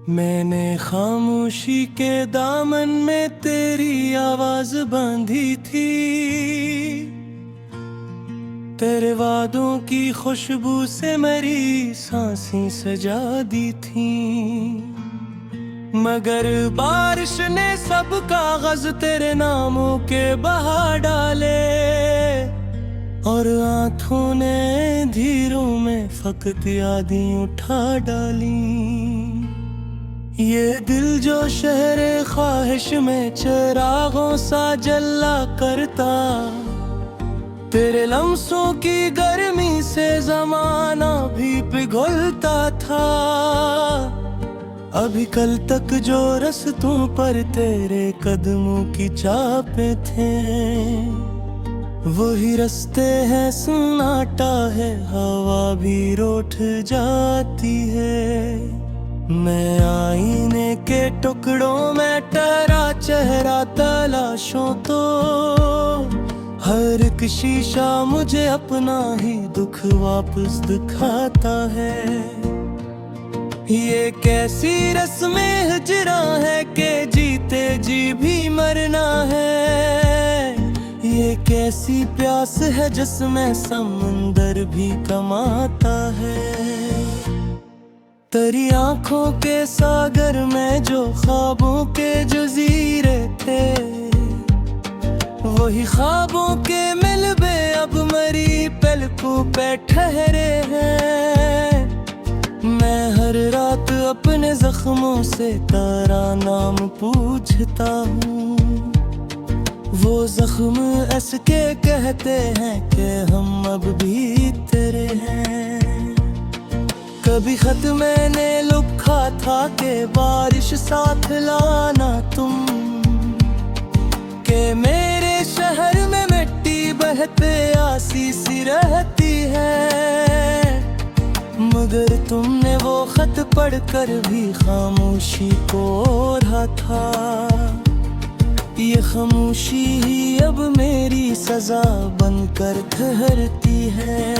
मैंने खामोशी के दामन में तेरी आवाज बांधी थी, तेरे वादों की खुशबू से मेरी सांसें सजा दी थी। मगर बारिश ने सब कागज तेरे नामों के बहा डाले, और आंखों ने धीरों में फकत यादें उठा डाली। ये दिल जो शहरे ख्वाहिश में चिरागों सा जला करता, तेरे लम्सों की गर्मी से जमाना भी पिघलता था। अभी कल तक जो रस्तों पर तेरे कदमों की चापें थे, वही रास्ते हैं, सन्नाटा है, हवा भी रूठ जाती है। मैं आईने के टुकड़ों में टरा चेहरा तलाशूं तो हर एक शीशा मुझे अपना ही दुख वापस दिखाता है। ये कैसी रस्मे हिजरा है कि जीते जी भी मरना है। ये कैसी प्यास है जिसमें समंदर भी कमाता है। तेरी आंखों के सागर में जो ख्वाबों के जजीरे थे, वही ख्वाबों के मिलबे अब मरी पलकों पे ठहरे हैं। मैं हर रात अपने जख्मों से तेरा नाम पूछता हूँ। वो जख्म ऐसे कहते हैं कि हम अब भी तेरे हैं। कभी खत मैंने लिखा था कि बारिश साथ लाना तुम, के मेरे शहर में मिट्टी बहते आसी सी रहती है। मगर तुमने वो खत पढ़कर भी खामोशी को ओढ़ा था। ये खामोशी ही अब मेरी सजा बनकर ठहरती है।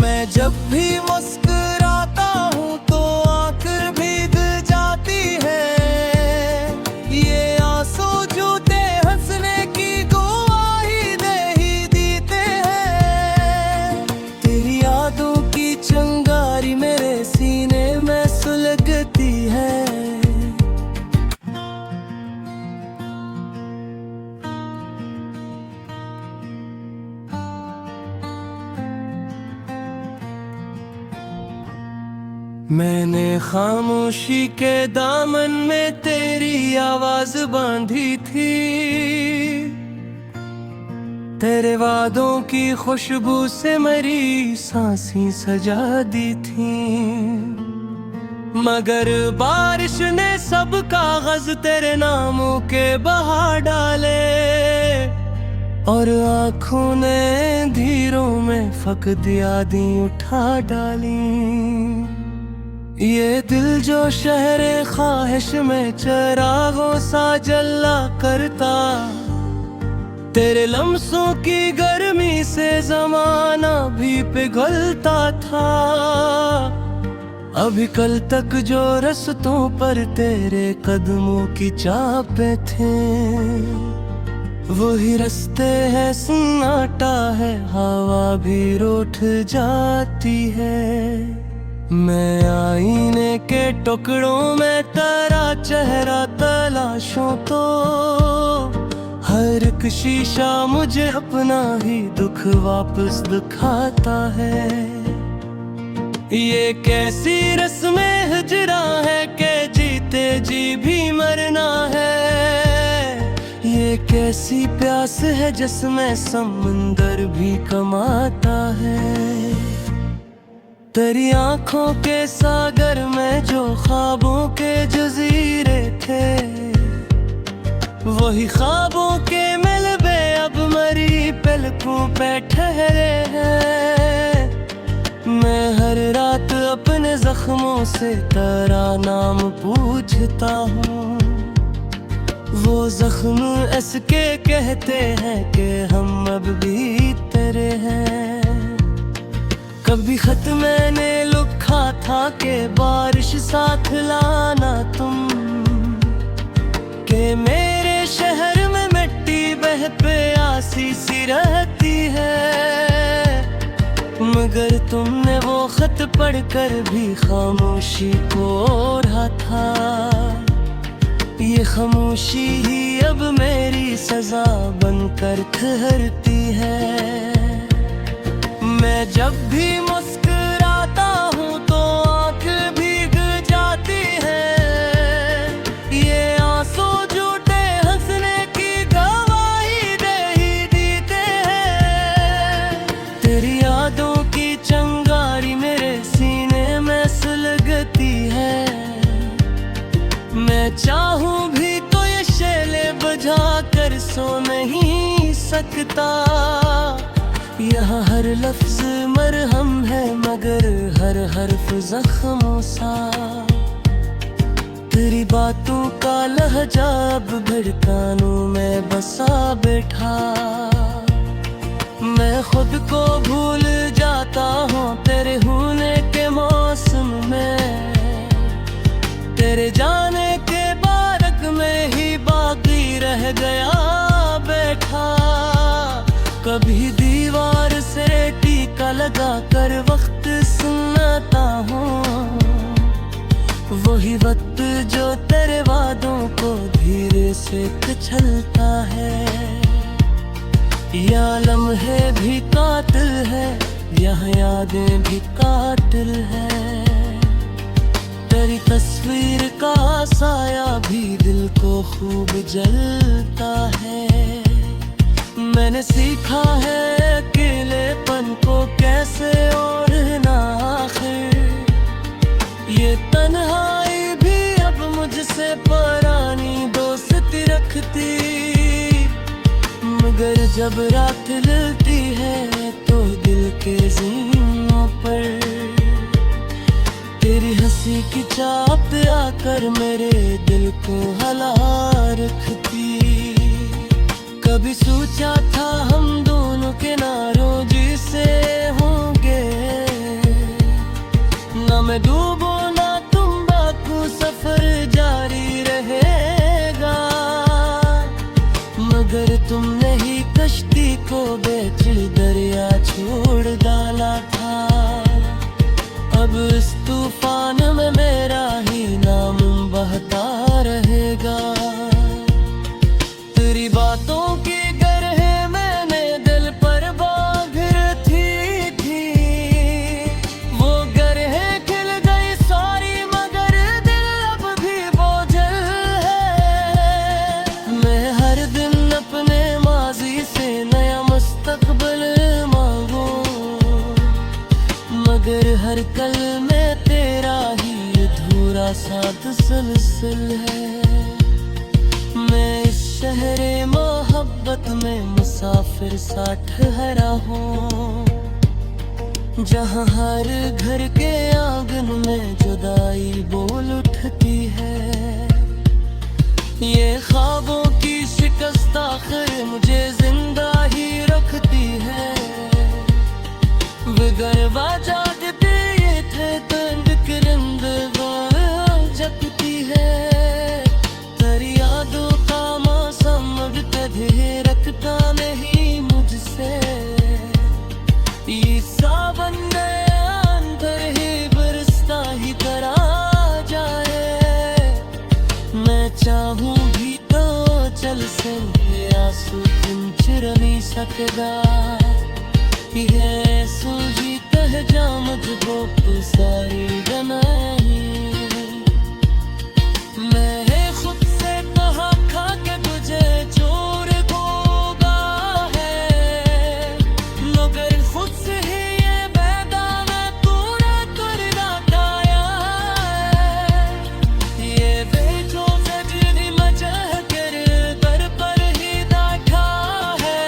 मैं जब भी मुस्कुराता हूँ तो आँख भीग जाती है। ये आंसू झूठे हंसने की गवाही दे ही देते हैं। तेरी यादों की चिंगारी मेरे सीने में सुलगती है। मैंने खामोशी के दामन में तेरी आवाज बांधी थी, तेरे वादों की खुशबू से मेरी सांसें सजा दी थी। मगर बारिश ने सब कागज तेरे नामों के बहा डाले, और आंखों ने धीरों में फकत यादें उठा डाली। ये दिल जो शहरे ख्वाहिश में चिरागों सा जला करता, तेरे लम्सों की गर्मी से जमाना भी पिघलता था। अभी कल तक जो रस्तों पर तेरे कदमों की चापें थे, वही रास्ते हैं, सन्नाटा है, हवा भी रूठ जाती है। मैं आईने के टुकड़ों में तेरा चेहरा तलाशूं तो हर एक शीशा मुझे अपना ही दुख वापस दिखाता है। ये कैसी रस्मे हिजरा है कि जीते जी भी मरना है। ये कैसी प्यास है जिसमें समंदर भी कमाता है। तेरी आंखों के सागर में जो ख्वाबों के जजीरे थे, वही ख्वाबों के मिलबे अब मरी पलकों पे ठहरे हैं। मैं हर रात अपने जख्मों से तेरा नाम पूछता हूँ। वो जख्म ऐसे कहते हैं कि हम अब भी तेरे हैं। कभी खत मैंने लिखा था कि बारिश साथ लाना तुम, के मेरे शहर में मिट्टी बह पे आसी सी रहती है। मगर तुमने वो खत पढ़कर भी खामोशी को ओढ़ा था। ये खामोशी ही अब मेरी सजा बनकर ठहरती है। मैं जब भी मुस्कुराता हूँ तो आँख भीग जाती है। ये आंसू झूठे हंसने की गवाही दे ही देते हैं। तेरी यादों की चिंगारी मेरे सीने में सुलगती है। मैं चाहूँ भी तो ये शैले बजा कर सो नहीं सकता। यहाँ हर लफ्ज मरहम है मगर हर हर्फ जख्मों सा। तेरी बातों का लहजा अब धड़कनों में बसा बैठा। मैं खुद को भूल जाता हूँ तेरे होने के मौसम में। तेरे जाने के बारक में ही बाकी रह गया बैठा। कभी दीवार से टीका लगा कर वक्त सुनाता हूँ। वही वक्त जो तेरे वादों को धीरे से कुचलता है। या लम्हे भी कातिल है, यह यादें भी कातिल है। तेरी तस्वीर का साया भी दिल को खूब जलता है। मैंने सीखा है अकेलेपन को कैसे ओढ़ना आखिर। ये तन्हाई भी अब मुझसे पुरानी दोस्ती रखती। मगर जब रात ललती है तो दिल के ज़ीनों पर तेरी हंसी की चाप आकर मेरे दिल को हला रखती। कभी सोचा था हम दोनों किनारों जिसे होंगे। ना मैं डूबो ना तुम बाकू सफर जारी रहेगा। मगर तुमने ही कश्ती को बेच दरिया छोड़ डाला था। अब इस तूफान में मेरा ही नाम बहता रहेगा। तेरी बातों की गरह मैंने दिल पर बांध रखी थी। वो गरह खिल गई सारी मगर दिल अब भी बोझल है। मैं हर दिन अपने माजी से नया मुस्तकबिल मांगू। मगर हर कल में तेरा ही अधूरा सा तसलसल है। मैं इस शहरे मोहब्बत में मुसाफिर सा ठहरा हूँ। जहाँ हर घर के आंगन में जुदाई बोल उठती है। ये ख्वाबों की शिकस्त आखिर मुझे जिंदा ही रखती है। गरबा जागते ये थे तंग करंद जगती है। तेरी यादों का मौसम अब कभी रखता नहीं मुझसे। ये सावन अंदर ही बरसता ही करा जाए। मैं चाहूँ भी तो चल से आंसू कुंच नहीं सकता। ये सूझी कह जा मुझको सारी गनाई। मैं खुद से कहा खा के तुझे चोर होगा है। मगर खुद से ही ये बेदाना तूने करना खाया है। ये बेचो सजनी मजह कर दर पर ही बैठा है।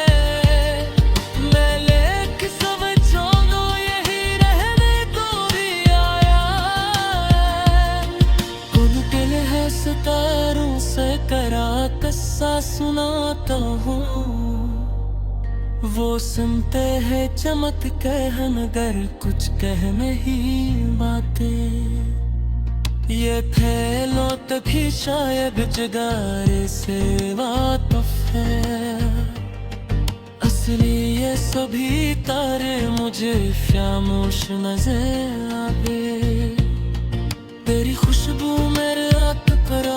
मैं लेक समझो दो यही रहने को भी आया है। उनके लिए सितारों से करा किस्सा सुनाता हूँ। वो सुनते हैं चमक कह मगर कुछ कह नहीं बातें। ये फैलो तभी शायद जगाए से वातुफ है। असली ये सभी तारे मुझे खामोश नजर आवे। तेरी खुशबू मेरे रात पर